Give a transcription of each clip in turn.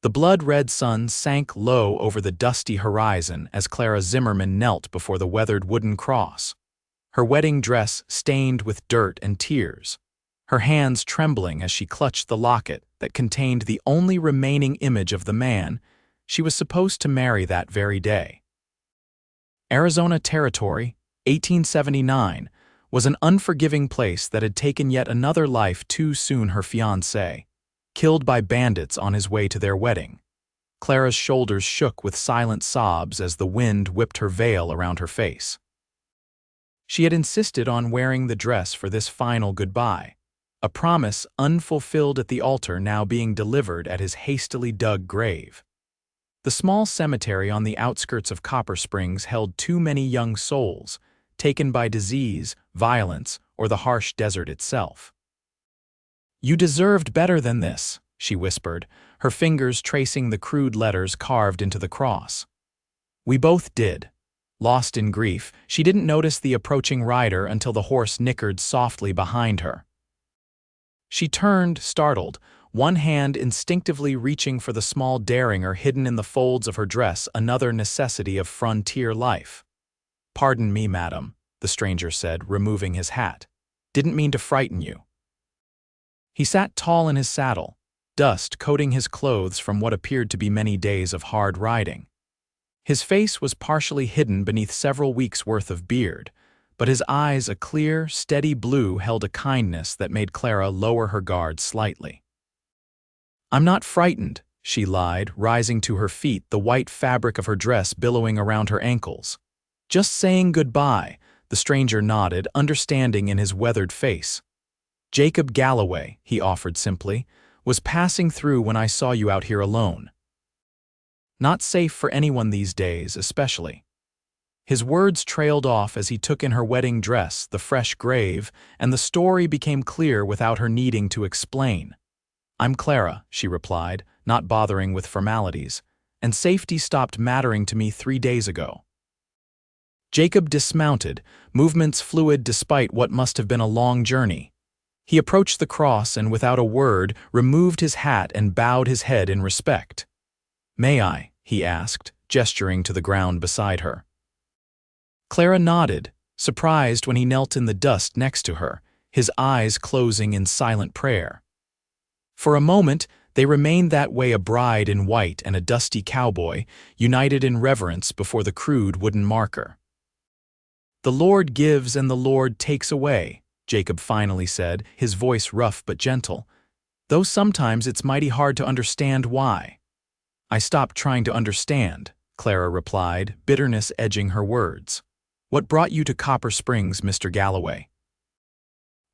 The blood-red sun sank low over the dusty horizon as Clara Zimmerman knelt before the weathered wooden cross, her wedding dress stained with dirt and tears, her hands trembling as she clutched the locket that contained the only remaining image of the man she was supposed to marry that very day. Arizona Territory, 1879, was an unforgiving place that had taken yet another life too soon. Her fiancé, killed by bandits on his way to their wedding. Clara's shoulders shook with silent sobs as the wind whipped her veil around her face. She had insisted on wearing the dress for this final goodbye, a promise unfulfilled at the altar now being delivered at his hastily dug grave. The small cemetery on the outskirts of Copper Springs held too many young souls, taken by disease, violence, or the harsh desert itself. "You deserved better than this," she whispered, her fingers tracing the crude letters carved into the cross. "We both did." Lost in grief, she didn't notice the approaching rider until the horse nickered softly behind her. She turned, startled, one hand instinctively reaching for the small derringer hidden in the folds of her dress, another necessity of frontier life. "Pardon me, madam," the stranger said, removing his hat. "Didn't mean to frighten you." He sat tall in his saddle, dust coating his clothes from what appeared to be many days of hard riding. His face was partially hidden beneath several weeks' worth of beard, but his eyes, a clear, steady blue, held a kindness that made Clara lower her guard slightly. "I'm not frightened," she lied, rising to her feet, the white fabric of her dress billowing around her ankles. "Just saying goodbye," the stranger nodded, understanding in his weathered face. "Jacob Galloway," he offered simply, "was passing through when I saw you out here alone. Not safe for anyone these days, especially." His words trailed off as he took in her wedding dress, the fresh grave, and the story became clear without her needing to explain. "I'm Clara," she replied, not bothering with formalities, "and safety stopped mattering to me 3 days ago." Jacob dismounted, movements fluid despite what must have been a long journey. He approached the cross and, without a word, removed his hat and bowed his head in respect. "May I?" he asked, gesturing to the ground beside her. Clara nodded, surprised when he knelt in the dust next to her, his eyes closing in silent prayer. For a moment, they remained that way, a bride in white and a dusty cowboy, united in reverence before the crude wooden marker. "The Lord gives and the Lord takes away," Jacob finally said, his voice rough but gentle, "though sometimes it's mighty hard to understand why." "I stopped trying to understand," Clara replied, bitterness edging her words. "What brought you to Copper Springs, Mr. Galloway?"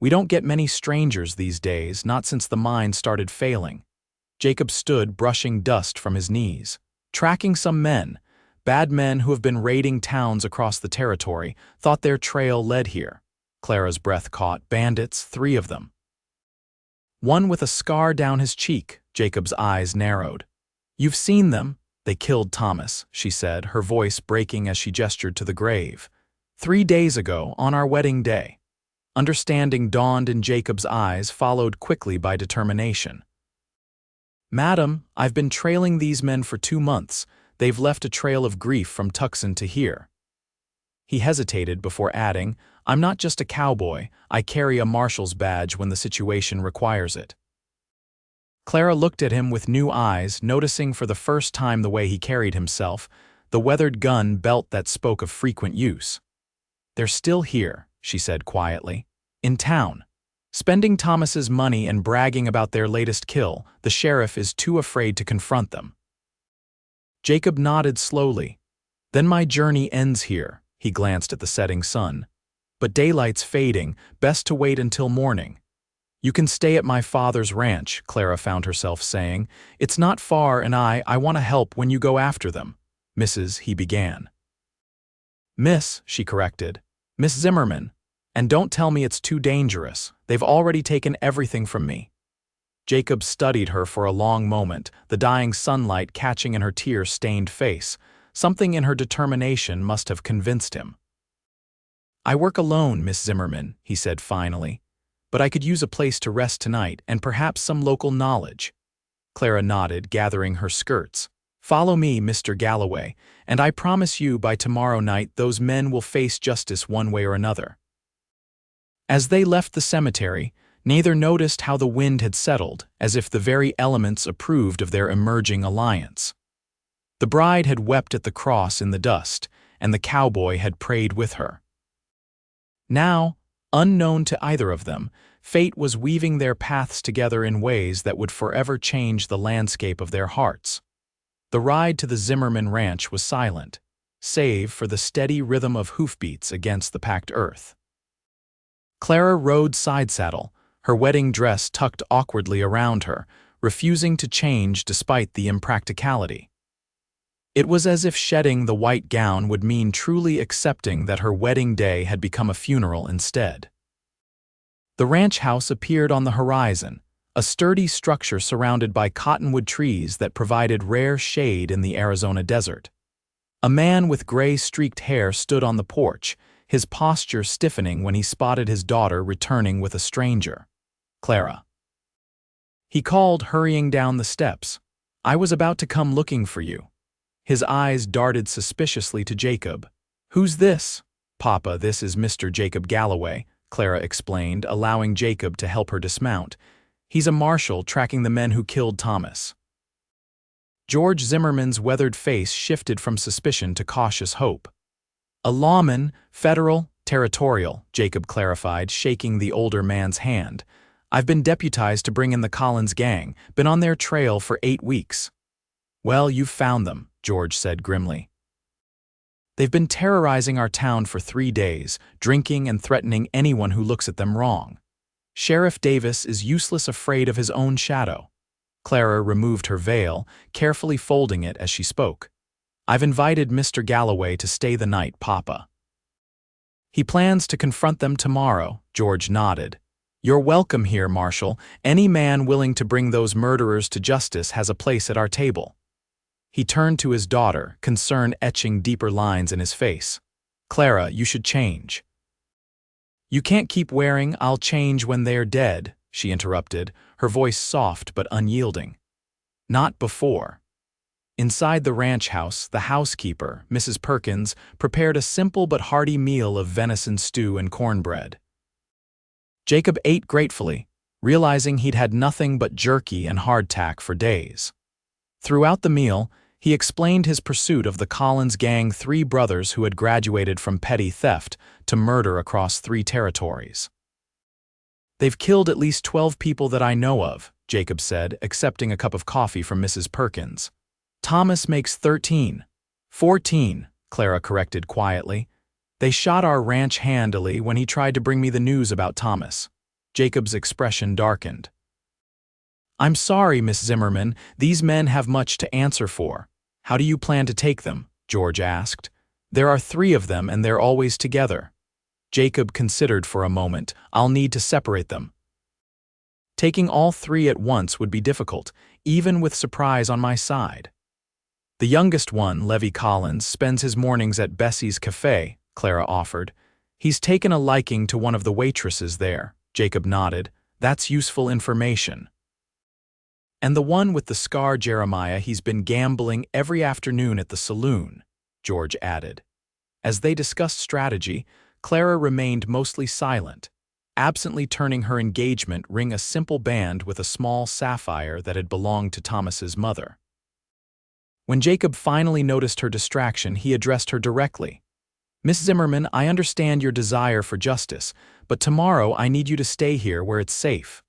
"We don't get many strangers these days, not since the mine started failing." Jacob stood, brushing dust from his knees. "Tracking some men, bad men who have been raiding towns across the territory, thought their trail led here." Clara's breath caught. "Bandits, 3 of them. One with a scar down his cheek." Jacob's eyes narrowed. "You've seen them. They killed Thomas," she said, her voice breaking as she gestured to the grave. 3 days ago, on our wedding day." Understanding dawned in Jacob's eyes, followed quickly by determination. "Madam, I've been trailing these men for 2 months. They've left a trail of grief from Tucson to here." He hesitated before adding, "I'm not just a cowboy, I carry a marshal's badge when the situation requires it." Clara looked at him with new eyes, noticing for the first time the way he carried himself, the weathered gun belt that spoke of frequent use. "They're still here," she said quietly. "In town. Spending Thomas's money and bragging about their latest kill. The sheriff is too afraid to confront them." Jacob nodded slowly. "Then my journey ends here." He glanced at the setting sun. "But daylight's fading, best to wait until morning." "You can stay at my father's ranch," Clara found herself saying. "It's not far and I want to help when you go after them." "Mrs." he began. "Miss," she corrected. "Miss Zimmerman. And don't tell me it's too dangerous. They've already taken everything from me." Jacob studied her for a long moment, the dying sunlight catching in her tear-stained face. Something in her determination must have convinced him. "I work alone, Miss Zimmerman," he said finally. "But I could use a place to rest tonight and perhaps some local knowledge." Clara nodded, gathering her skirts. "Follow me, Mr. Galloway, and I promise you by tomorrow night those men will face justice one way or another." As they left the cemetery, neither noticed how the wind had settled, as if the very elements approved of their emerging alliance. The bride had wept at the cross in the dust, and the cowboy had prayed with her. Now, unknown to either of them, fate was weaving their paths together in ways that would forever change the landscape of their hearts. The ride to the Zimmerman ranch was silent, save for the steady rhythm of hoofbeats against the packed earth. Clara rode side saddle, her wedding dress tucked awkwardly around her, refusing to change despite the impracticality. It was as if shedding the white gown would mean truly accepting that her wedding day had become a funeral instead. The ranch house appeared on the horizon, a sturdy structure surrounded by cottonwood trees that provided rare shade in the Arizona desert. A man with gray-streaked hair stood on the porch, his posture stiffening when he spotted his daughter returning with a stranger. "Clara." He called, hurrying down the steps. "I was about to come looking for you." His eyes darted suspiciously to Jacob. "Who's this?" "Papa, this is Mr. Jacob Galloway," Clara explained, allowing Jacob to help her dismount. "He's a marshal tracking the men who killed Thomas." George Zimmerman's weathered face shifted from suspicion to cautious hope. "A lawman, federal, territorial," Jacob clarified, shaking the older man's hand. "I've been deputized to bring in the Collins gang, been on their trail for 8 weeks. "Well, you've found them," George said grimly. "They've been terrorizing our town for 3 days, drinking and threatening anyone who looks at them wrong. Sheriff Davis is useless afraid of his own shadow." Clara removed her veil, carefully folding it as she spoke. "I've invited Mr. Galloway to stay the night, Papa." "He plans to confront them tomorrow," George nodded. "You're welcome here, Marshal. Any man willing to bring those murderers to justice has a place at our table." He turned to his daughter, concern etching deeper lines in his face. "Clara, you should change." "You can't keep wearing 'I'll change when they're dead,'" she interrupted, her voice soft but unyielding. "Not before." Inside the ranch house, the housekeeper, Mrs. Perkins, prepared a simple but hearty meal of venison stew and cornbread. Jacob ate gratefully, realizing he'd had nothing but jerky and hardtack for days. Throughout the meal, he explained his pursuit of the Collins gang, 3 brothers who had graduated from petty theft to murder across 3 territories. "They've killed at least 12 people that I know of," Jacob said, accepting a cup of coffee from Mrs. Perkins. "Thomas makes 13. 14, Clara corrected quietly. "They shot our ranch handily when he tried to bring me the news about Thomas." Jacob's expression darkened. "I'm sorry, Miss Zimmerman, these men have much to answer for." "How do you plan to take them?" George asked. "There are 3 of them and they're always together." Jacob considered for a moment. "I'll need to separate them." "Taking all 3 at once would be difficult, even with surprise on my side." "The youngest one, Levy Collins, spends his mornings at Bessie's Cafe," Clara offered. "He's taken a liking to one of the waitresses there." Jacob nodded. "That's useful information." "And the one with the scar, Jeremiah, he's been gambling every afternoon at the saloon," George added. As they discussed strategy, Clara remained mostly silent, absently turning her engagement ring a simple band with a small sapphire that had belonged to Thomas's mother. When Jacob finally noticed her distraction, he addressed her directly. "Miss Zimmerman, I understand your desire for justice, but tomorrow I need you to stay here where it's safe."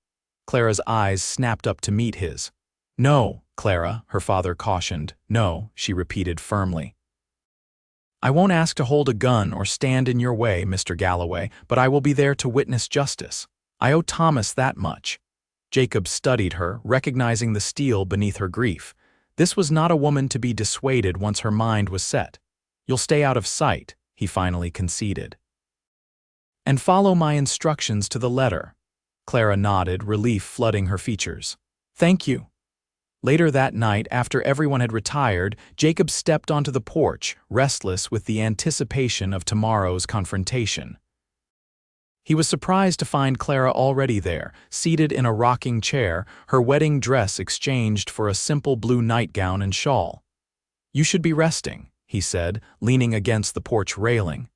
Clara's eyes snapped up to meet his. "No, Clara," her father cautioned. "No," she repeated firmly. "I won't ask to hold a gun or stand in your way, Mr. Galloway, but I will be there to witness justice. I owe Thomas that much." Jacob studied her, recognizing the steel beneath her grief. This was not a woman to be dissuaded once her mind was set. "You'll stay out of sight," he finally conceded. "And follow my instructions to the letter." Clara nodded, relief flooding her features. "Thank you." Later that night, after everyone had retired, Jacob stepped onto the porch, restless with the anticipation of tomorrow's confrontation. He was surprised to find Clara already there, seated in a rocking chair, her wedding dress exchanged for a simple blue nightgown and shawl. "You should be resting," he said, leaning against the porch railing.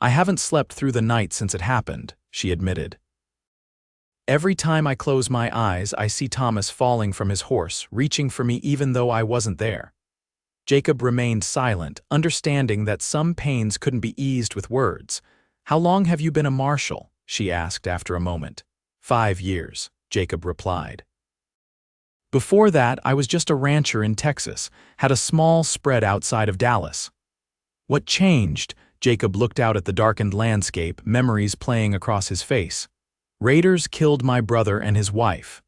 "I haven't slept through the night since it happened," she admitted. "Every time I close my eyes, I see Thomas falling from his horse, reaching for me even though I wasn't there." Jacob remained silent, understanding that some pains couldn't be eased with words. "How long have you been a marshal?" she asked after a moment. 5 years, Jacob replied. "Before that, I was just a rancher in Texas, had a small spread outside of Dallas." "What changed?" Jacob looked out at the darkened landscape, memories playing across his face. "Raiders killed my brother and his wife.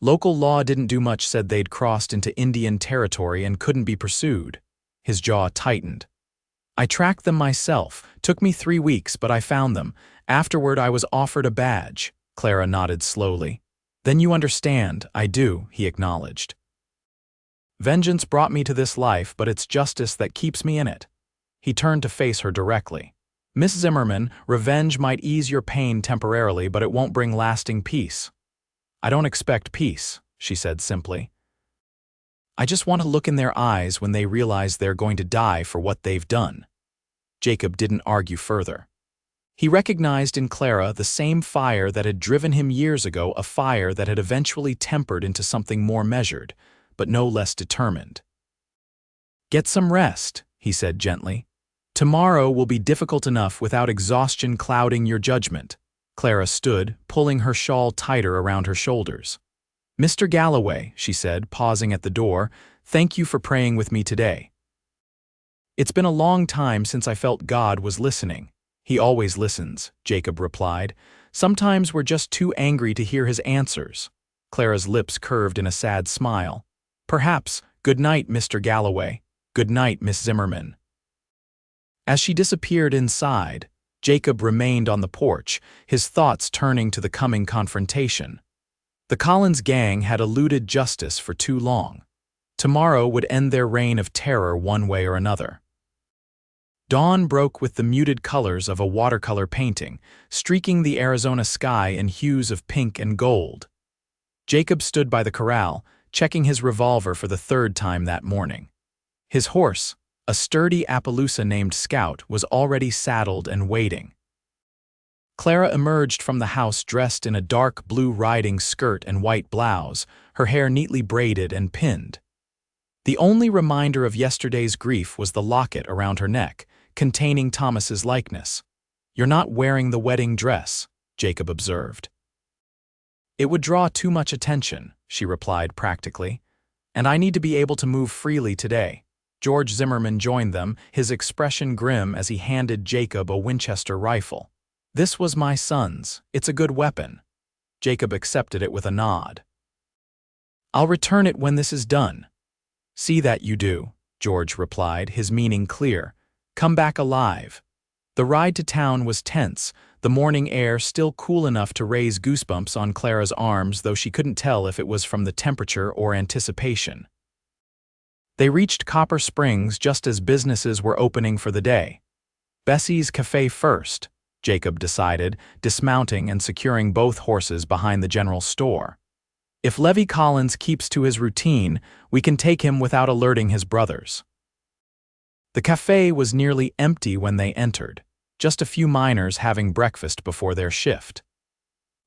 Local law didn't do much, said they'd crossed into Indian territory and couldn't be pursued." His jaw tightened. "I tracked them myself. Took me 3 weeks, but I found them. Afterward, I was offered a badge." Clara nodded slowly. "Then you understand." "I do," he acknowledged. "Vengeance brought me to this life, but it's justice that keeps me in it." He turned to face her directly. "Miss Zimmerman, revenge might ease your pain temporarily, but it won't bring lasting peace." "I don't expect peace," she said simply. "I just want to look in their eyes when they realize they're going to die for what they've done." Jacob didn't argue further. He recognized in Clara the same fire that had driven him years ago, a fire that had eventually tempered into something more measured, but no less determined. "Get some rest," he said gently. "Tomorrow will be difficult enough without exhaustion clouding your judgment." Clara stood, pulling her shawl tighter around her shoulders. "Mr. Galloway," she said, pausing at the door, "thank you for praying with me today. It's been a long time since I felt God was listening." "He always listens," Jacob replied. "Sometimes we're just too angry to hear his answers." Clara's lips curved in a sad smile. "Perhaps. Good night, Mr. Galloway. Good night, Miss Zimmerman." As she disappeared inside, Jacob remained on the porch, his thoughts turning to the coming confrontation. The Collins gang had eluded justice for too long. Tomorrow would end their reign of terror one way or another. Dawn broke with the muted colors of a watercolor painting, streaking the Arizona sky in hues of pink and gold. Jacob stood by the corral, checking his revolver for the 3rd time that morning. His horse, a sturdy Appaloosa named Scout, was already saddled and waiting. Clara emerged from the house dressed in a dark blue riding skirt and white blouse, her hair neatly braided and pinned. The only reminder of yesterday's grief was the locket around her neck, containing Thomas's likeness. "You're not wearing the wedding dress," Jacob observed. "It would draw too much attention," she replied practically. "And I need to be able to move freely today." George Zimmerman joined them, his expression grim as he handed Jacob a Winchester rifle. "This was my son's. It's a good weapon." Jacob accepted it with a nod. "I'll return it when this is done." "See that you do," George replied, his meaning clear. "Come back alive." The ride to town was tense, the morning air still cool enough to raise goosebumps on Clara's arms, though she couldn't tell if it was from the temperature or anticipation. They reached Copper Springs just as businesses were opening for the day. "Bessie's Cafe first," Jacob decided, dismounting and securing both horses behind the general store. "If Levy Collins keeps to his routine, we can take him without alerting his brothers." The cafe was nearly empty when they entered, just a few miners having breakfast before their shift.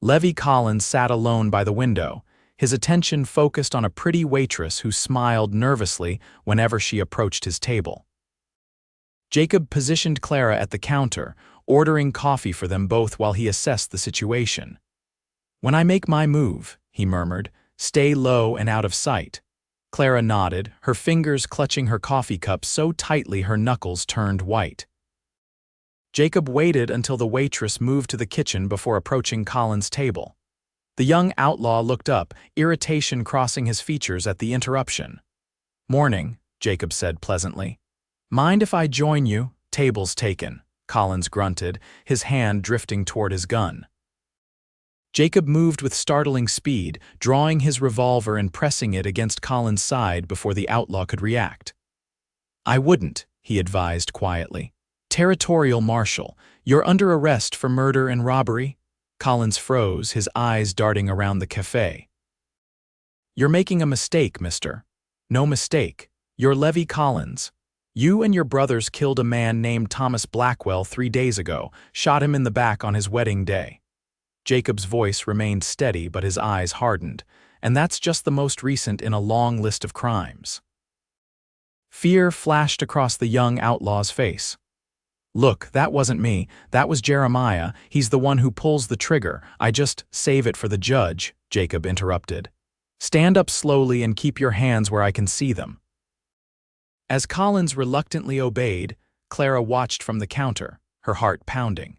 Levy Collins sat alone by the window, his attention focused on a pretty waitress who smiled nervously whenever she approached his table. Jacob positioned Clara at the counter, ordering coffee for them both while he assessed the situation. "When I make my move," he murmured, "stay low and out of sight." Clara nodded, her fingers clutching her coffee cup so tightly her knuckles turned white. Jacob waited until the waitress moved to the kitchen before approaching Collins' table. The young outlaw looked up, irritation crossing his features at the interruption. "Morning," Jacob said pleasantly. "Mind if I join you?" "Table's taken," Collins grunted, his hand drifting toward his gun. Jacob moved with startling speed, drawing his revolver and pressing it against Collins' side before the outlaw could react. "I wouldn't," he advised quietly. "Territorial marshal, You're under arrest for murder and robbery? Collins froze, his eyes darting around the cafe. You're making a mistake, mister. No mistake. You're Levy Collins. You and your brothers killed a man named Thomas Blackwell 3 days ago, shot him in the back on his wedding day. Jacob's voice remained steady, but his eyes hardened, and that's just the most recent in a long list of crimes. Fear flashed across the young outlaw's face. Look, that wasn't me. That was Jeremiah. He's the one who pulls the trigger. I just save it for the judge, Jacob interrupted. Stand up slowly and keep your hands where I can see them. As Collins reluctantly obeyed, Clara watched from the counter, her heart pounding.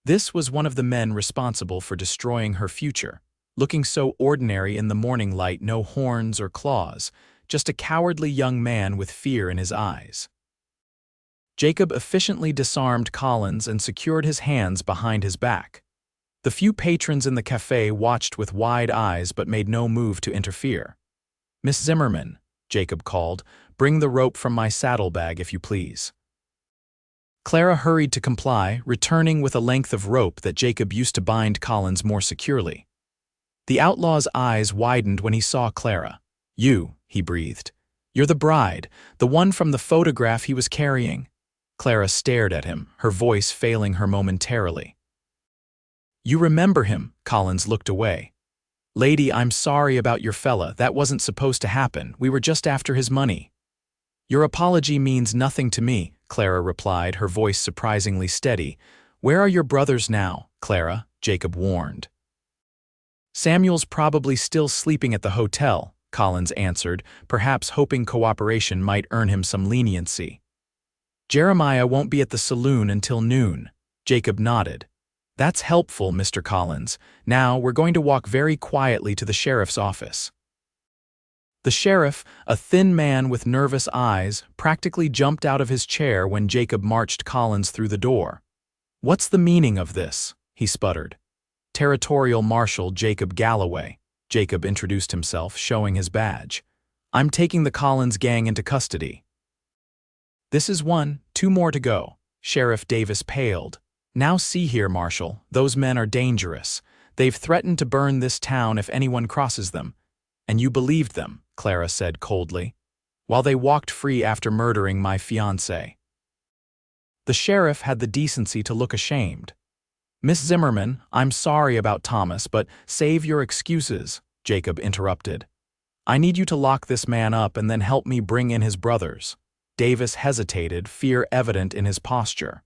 This was one of the men responsible for destroying her future, looking so ordinary in the morning light, no horns or claws, just a cowardly young man with fear in his eyes. Jacob efficiently disarmed Collins and secured his hands behind his back. The few patrons in the cafe watched with wide eyes but made no move to interfere. "Miss Zimmerman," Jacob called, "bring the rope from my saddlebag, if you please." Clara hurried to comply, returning with a length of rope that Jacob used to bind Collins more securely. The outlaw's eyes widened when he saw Clara. "You," he breathed. "You're the bride, the one from the photograph he was carrying." Clara stared at him, her voice failing her momentarily. "You remember him," Collins looked away. "Lady, I'm sorry about your fella. That wasn't supposed to happen. We were just after his money." "Your apology means nothing to me," Clara replied, her voice surprisingly steady. "Where are your brothers now, Clara?" Jacob warned. "Samuel's probably still sleeping at the hotel," Collins answered, perhaps hoping cooperation might earn him some leniency. "Jeremiah won't be at the saloon until noon." Jacob nodded. "That's helpful, Mr. Collins. Now, we're going to walk very quietly to the sheriff's office." The sheriff, a thin man with nervous eyes, practically jumped out of his chair when Jacob marched Collins through the door. "What's the meaning of this?" he sputtered. "Territorial Marshal Jacob Galloway," Jacob introduced himself, showing his badge. "I'm taking the Collins gang into custody." "This is one, 2 more to go." Sheriff Davis paled. "Now see here, Marshal, those men are dangerous. They've threatened to burn this town if anyone crosses them. And you believed them," Clara said coldly, "while they walked free after murdering my fiancé." The sheriff had the decency to look ashamed. "Miss Zimmerman, I'm sorry about Thomas, but save your excuses," Jacob interrupted. "I need you to lock this man up and then help me bring in his brothers." Davis hesitated, fear evident in his posture.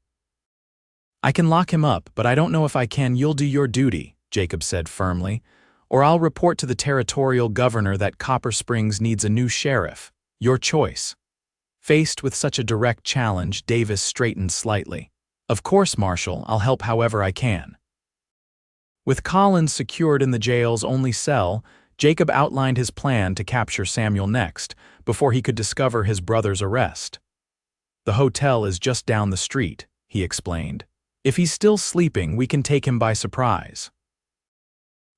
"I can lock him up, but I don't know if I can. You'll do your duty," Jacob said firmly. "Or I'll report to the territorial governor that Copper Springs needs a new sheriff. Your choice." Faced with such a direct challenge, Davis straightened slightly. "Of course, Marshal, I'll help however I can." With Collins secured in the jail's only cell, Jacob outlined his plan to capture Samuel next, before he could discover his brother's arrest. "The hotel is just down the street," he explained. "If he's still sleeping, we can take him by surprise."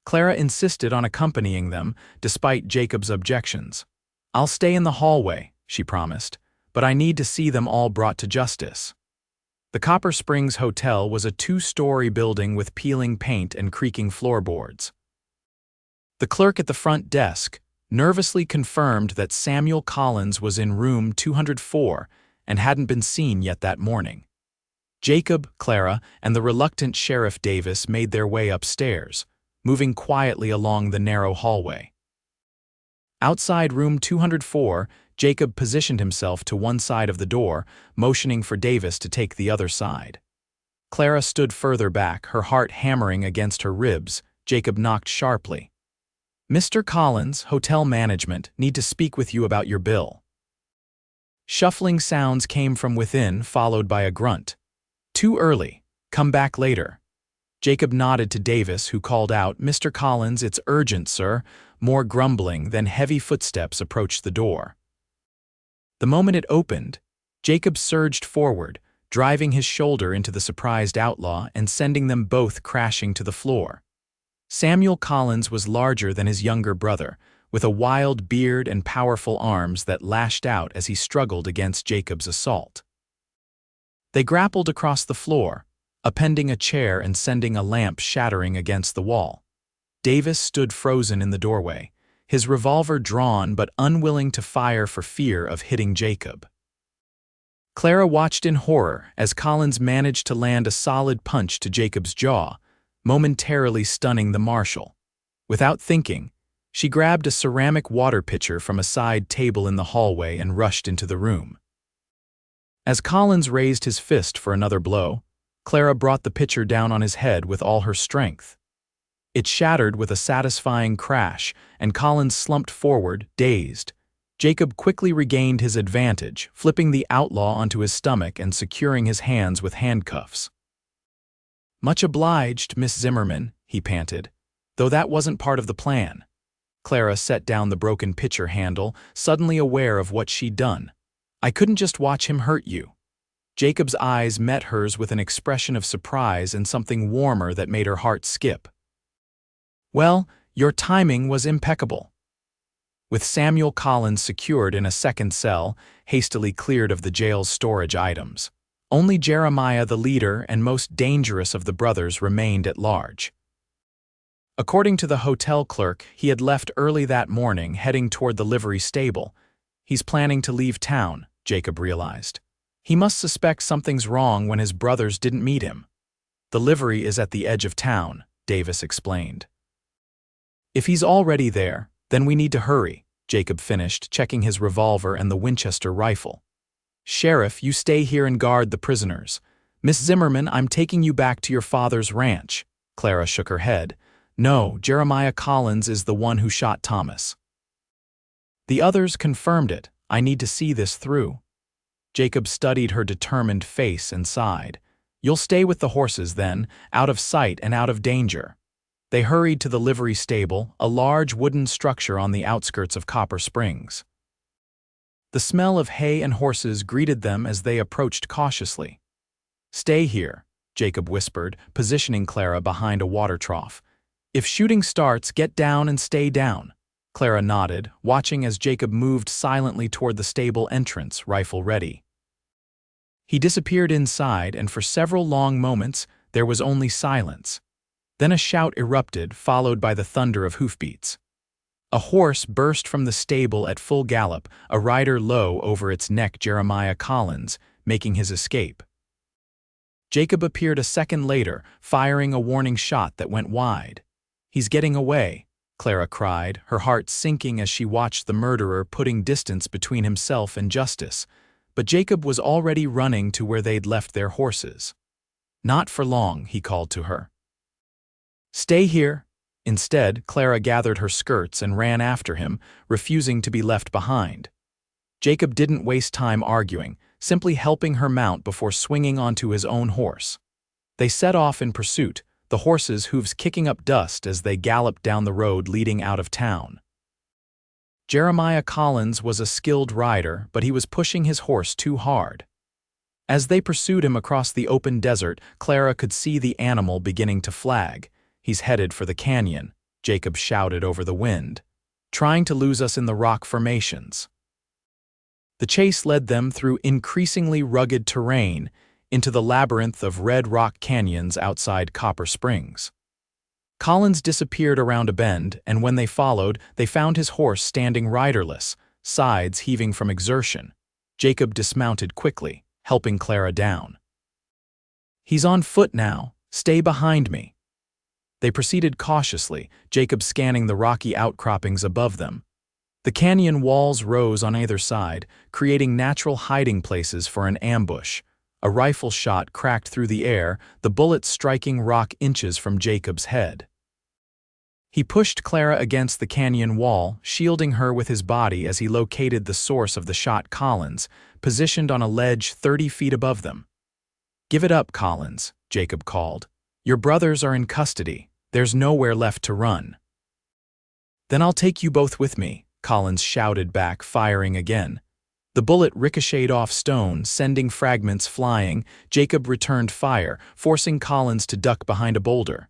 Clara insisted on accompanying them, despite Jacob's objections. "I'll stay in the hallway," she promised, "but I need to see them all brought to justice." The Copper Springs Hotel was a 2-story building with peeling paint and creaking floorboards. The clerk at the front desk nervously confirmed that Samuel Collins was in room 204 and hadn't been seen yet that morning. Jacob, Clara, and the reluctant Sheriff Davis made their way upstairs, moving quietly along the narrow hallway. Outside room 204, Jacob positioned himself to one side of the door, motioning for Davis to take the other side. Clara stood further back, her heart hammering against her ribs. Jacob knocked sharply. "Mr. Collins, hotel management, need to speak with you about your bill." Shuffling sounds came from within, followed by a grunt. "Too early. Come back later." Jacob nodded to Davis, who called out, "Mr. Collins, it's urgent, sir." More grumbling, then heavy footsteps approached the door. The moment it opened, Jacob surged forward, driving his shoulder into the surprised outlaw and sending them both crashing to the floor. Samuel Collins was larger than his younger brother, with a wild beard and powerful arms that lashed out as he struggled against Jacob's assault. They grappled across the floor, upending a chair and sending a lamp shattering against the wall. Davis stood frozen in the doorway, his revolver drawn but unwilling to fire for fear of hitting Jacob. Clara watched in horror as Collins managed to land a solid punch to Jacob's jaw, momentarily stunning the marshal. Without thinking, she grabbed a ceramic water pitcher from a side table in the hallway and rushed into the room. As Collins raised his fist for another blow, Clara brought the pitcher down on his head with all her strength. It shattered with a satisfying crash, and Collins slumped forward, dazed. Jacob quickly regained his advantage, flipping the outlaw onto his stomach and securing his hands with handcuffs. "Much obliged, Miss Zimmerman," he panted, "though that wasn't part of the plan." Clara set down the broken pitcher handle, suddenly aware of what she'd done. "I couldn't just watch him hurt you." Jacob's eyes met hers with an expression of surprise and something warmer that made her heart skip. "Well, your timing was impeccable." With Samuel Collins secured in a second cell, hastily cleared of the jail's storage items, only Jeremiah, the leader and most dangerous of the brothers, remained at large. According to the hotel clerk, he had left early that morning, heading toward the livery stable. "He's planning to leave town," Jacob realized. "He must suspect something's wrong when his brothers didn't meet him." "The livery is at the edge of town," Davis explained. "If he's already there, then we need to hurry," Jacob finished, checking his revolver and the Winchester rifle. "Sheriff, you stay here and guard the prisoners. Miss Zimmerman, I'm taking you back to your father's ranch." Clara shook her head. "No, Jeremiah Collins is the one who shot Thomas." "The others confirmed it. I need to see this through." Jacob studied her determined face and sighed. "You'll stay with the horses then, out of sight and out of danger." They hurried to the livery stable, a large wooden structure on the outskirts of Copper Springs. The smell of hay and horses greeted them as they approached cautiously. "Stay here," Jacob whispered, positioning Clara behind a water trough. "If shooting starts, get down and stay down." Clara nodded, watching as Jacob moved silently toward the stable entrance, rifle ready. He disappeared inside, and for several long moments, there was only silence. Then a shout erupted, followed by the thunder of hoofbeats. A horse burst from the stable at full gallop, a rider low over its neck, Jeremiah Collins, making his escape. Jacob appeared a second later, firing a warning shot that went wide. "He's getting away," Clara cried, her heart sinking as she watched the murderer putting distance between himself and justice. But Jacob was already running to where they'd left their horses. "Not for long," he called to her. "Stay here." Instead, Clara gathered her skirts and ran after him, refusing to be left behind. Jacob didn't waste time arguing, simply helping her mount before swinging onto his own horse. They set off in pursuit, the horses' hooves kicking up dust as they galloped down the road leading out of town. Jeremiah Collins was a skilled rider, but he was pushing his horse too hard. As they pursued him across the open desert, Clara could see the animal beginning to flag. "He's headed for the canyon," Jacob shouted over the wind, "trying to lose us in the rock formations." The chase led them through increasingly rugged terrain into the labyrinth of red rock canyons outside Copper Springs. Collins disappeared around a bend, and when they followed, they found his horse standing riderless, sides heaving from exertion. Jacob dismounted quickly, helping Clara down. "He's on foot now. Stay behind me." They proceeded cautiously, Jacob scanning the rocky outcroppings above them. The canyon walls rose on either side, creating natural hiding places for an ambush. A rifle shot cracked through the air, the bullet striking rock inches from Jacob's head. He pushed Clara against the canyon wall, shielding her with his body as he located the source of the shot. Collins, positioned on a ledge 30 feet above them. "Give it up, Collins," Jacob called. "Your brothers are in custody. There's nowhere left to run." "Then I'll take you both with me," Collins shouted back, firing again. The bullet ricocheted off stone, sending fragments flying. Jacob returned fire, forcing Collins to duck behind a boulder.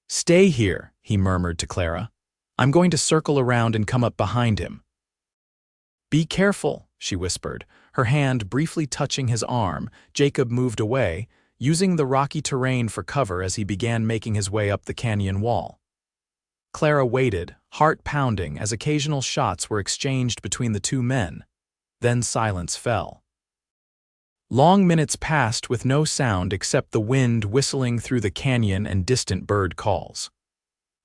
"Stay here," he murmured to Clara. "I'm going to circle around and come up behind him." "Be careful," she whispered, her hand briefly touching his arm. Jacob moved away. using the rocky terrain for cover as he began making his way up the canyon wall. Clara waited, heart pounding, as occasional shots were exchanged between the two men. Then silence fell. Long minutes passed with no sound except the wind whistling through the canyon and distant bird calls.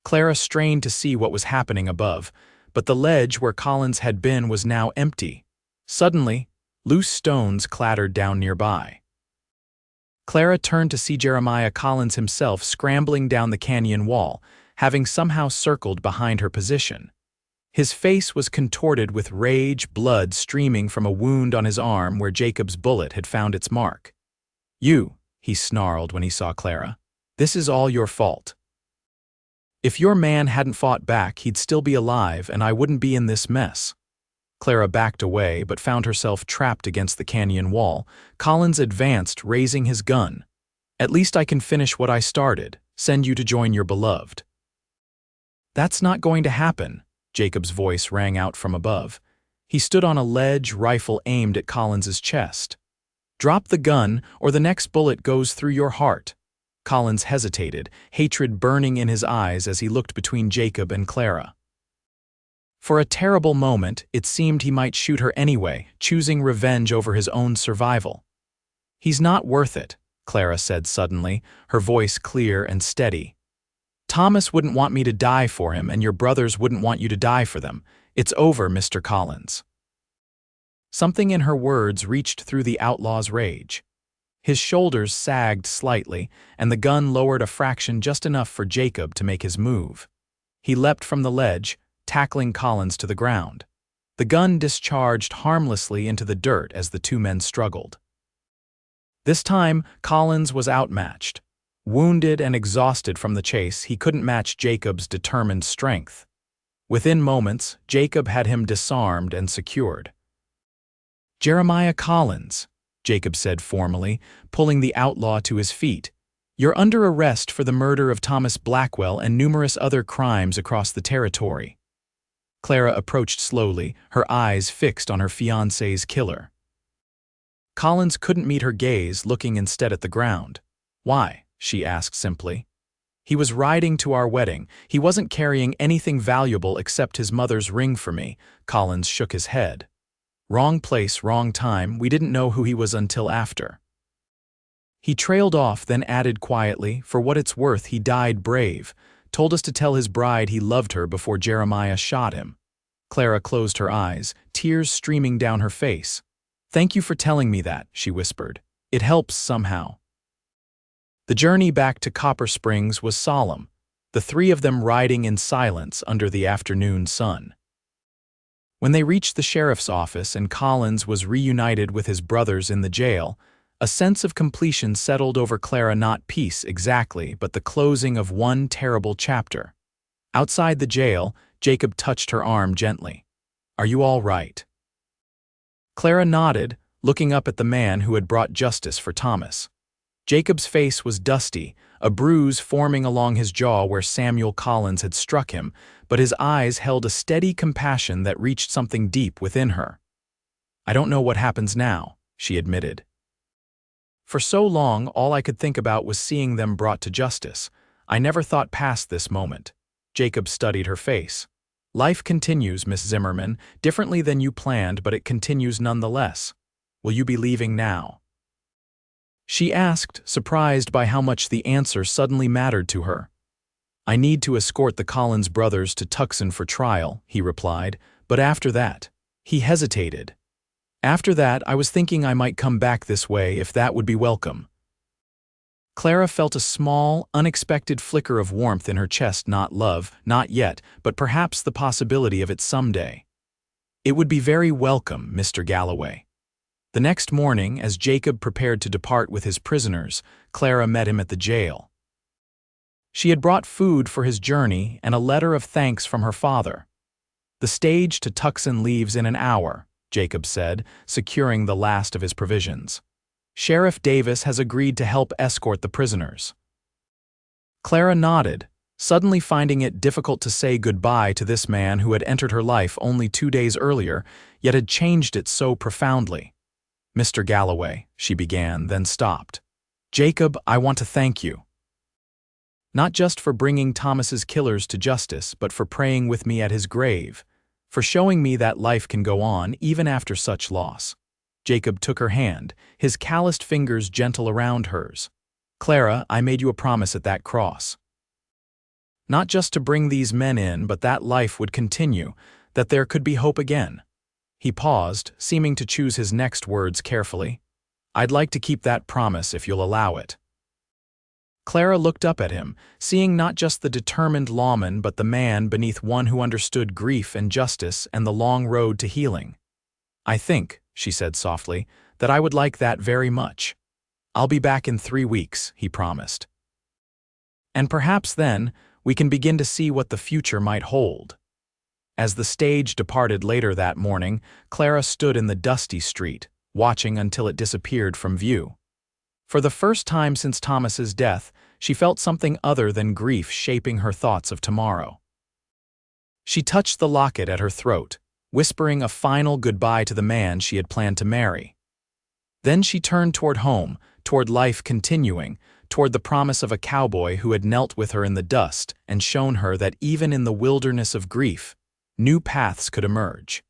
Clara strained to see what was happening above, but the ledge where Collins had been was now empty. Suddenly, loose stones clattered down nearby. Clara turned to see Jeremiah Collins himself scrambling down the canyon wall, having somehow circled behind her position. His face was contorted with rage, blood streaming from a wound on his arm where Jacob's bullet had found its mark. "You," he snarled when he saw Clara. "This is all your fault. If your man hadn't fought back, he'd still be alive and I wouldn't be in this mess." Clara backed away but found herself trapped against the canyon wall. Collins advanced, raising his gun. "At least I can finish what I started, send you to join your beloved." "That's not going to happen," Jacob's voice rang out from above. He stood on a ledge, rifle aimed at Collins's chest. "Drop the gun, or the next bullet goes through your heart." Collins hesitated, hatred burning in his eyes as he looked between Jacob and Clara. For a terrible moment, it seemed he might shoot her anyway, choosing revenge over his own survival. "He's not worth it," Clara said suddenly, her voice clear and steady. "Thomas wouldn't want me to die for him, and your brothers wouldn't want you to die for them. It's over, Mr. Collins." Something in her words reached through the outlaw's rage. His shoulders sagged slightly, and the gun lowered a fraction just enough for Jacob to make his move. He leapt from the ledge, tackling Collins to the ground. The gun discharged harmlessly into the dirt as the two men struggled. This time, Collins was outmatched. Wounded and exhausted from the chase, he couldn't match Jacob's determined strength. Within moments, Jacob had him disarmed and secured. "Jeremiah Collins," Jacob said formally, pulling the outlaw to his feet, "you're under arrest for the murder of Thomas Blackwell and numerous other crimes across the territory." Clara approached slowly, her eyes fixed on her fiancé's killer. Collins couldn't meet her gaze, looking instead at the ground. "Why?" she asked simply. "He was riding to our wedding. He wasn't carrying anything valuable except his mother's ring for me." Collins shook his head. "Wrong place, wrong time. We didn't know who he was until after." He trailed off, then added quietly, "For what it's worth, he died brave. Told us to tell his bride he loved her before Jeremiah shot him." Clara closed her eyes, tears streaming down her face. "Thank you for telling me that," she whispered. "It helps somehow." The journey back to Copper Springs was solemn, the three of them riding in silence under the afternoon sun. When they reached the sheriff's office and Collins was reunited with his brothers in the jail, a sense of completion settled over Clara, not peace exactly, but the closing of one terrible chapter. Outside the jail, Jacob touched her arm gently. "Are you all right?" Clara nodded, looking up at the man who had brought justice for Thomas. Jacob's face was dusty, a bruise forming along his jaw where Samuel Collins had struck him, but his eyes held a steady compassion that reached something deep within her. "I don't know what happens now," she admitted. "For so long, all I could think about was seeing them brought to justice. I never thought past this moment." Jacob studied her face. "Life continues, Miss Zimmerman, differently than you planned, but it continues nonetheless. Will you be leaving now?" She asked, surprised by how much the answer suddenly mattered to her. "I need to escort the Collins brothers to Tucson for trial," he replied, "but after that..." He hesitated. "After that, I was thinking I might come back this way if that would be welcome." Clara felt a small, unexpected flicker of warmth in her chest. Not love, not yet, but perhaps the possibility of it someday. "It would be very welcome, Mr. Galloway." The next morning, as Jacob prepared to depart with his prisoners, Clara met him at the jail. She had brought food for his journey and a letter of thanks from her father. "The stage to Tucson leaves in an hour," Jacob said, securing the last of his provisions. "Sheriff Davis has agreed to help escort the prisoners." Clara nodded, suddenly finding it difficult to say goodbye to this man who had entered her life only 2 days earlier, yet had changed it so profoundly. "Mr. Galloway," she began, then stopped. Jacob, I want to thank you. Not just for bringing Thomas's killers to justice, but for praying with me at his grave, for showing me that life can go on even after such loss. Jacob took her hand, his calloused fingers gentle around hers. Clara, I made you a promise at that cross. Not just to bring these men in, but that life would continue, that there could be hope again. He paused, seeming to choose his next words carefully. I'd like to keep that promise if you'll allow it. Clara looked up at him, seeing not just the determined lawman but the man beneath one who understood grief and justice and the long road to healing. I think, she said softly, that I would like that very much. I'll be back in 3 weeks, he promised. And perhaps then, we can begin to see what the future might hold. As the stage departed later that morning, Clara stood in the dusty street, watching until it disappeared from view. For the first time since Thomas's death, she felt something other than grief shaping her thoughts of tomorrow. She touched the locket at her throat, whispering a final goodbye to the man she had planned to marry. Then she turned toward home, toward life continuing, toward the promise of a cowboy who had knelt with her in the dust and shown her that even in the wilderness of grief, new paths could emerge.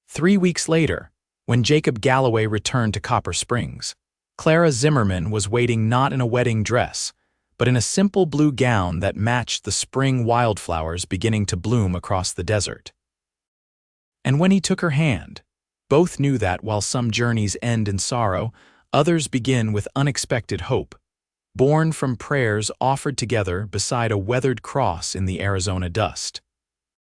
3 weeks later, when Jacob Galloway returned to Copper Springs, Clara Zimmerman was waiting not in a wedding dress, but in a simple blue gown that matched the spring wildflowers beginning to bloom across the desert. And when he took her hand, both knew that while some journeys end in sorrow, others begin with unexpected hope, born from prayers offered together beside a weathered cross in the Arizona dust.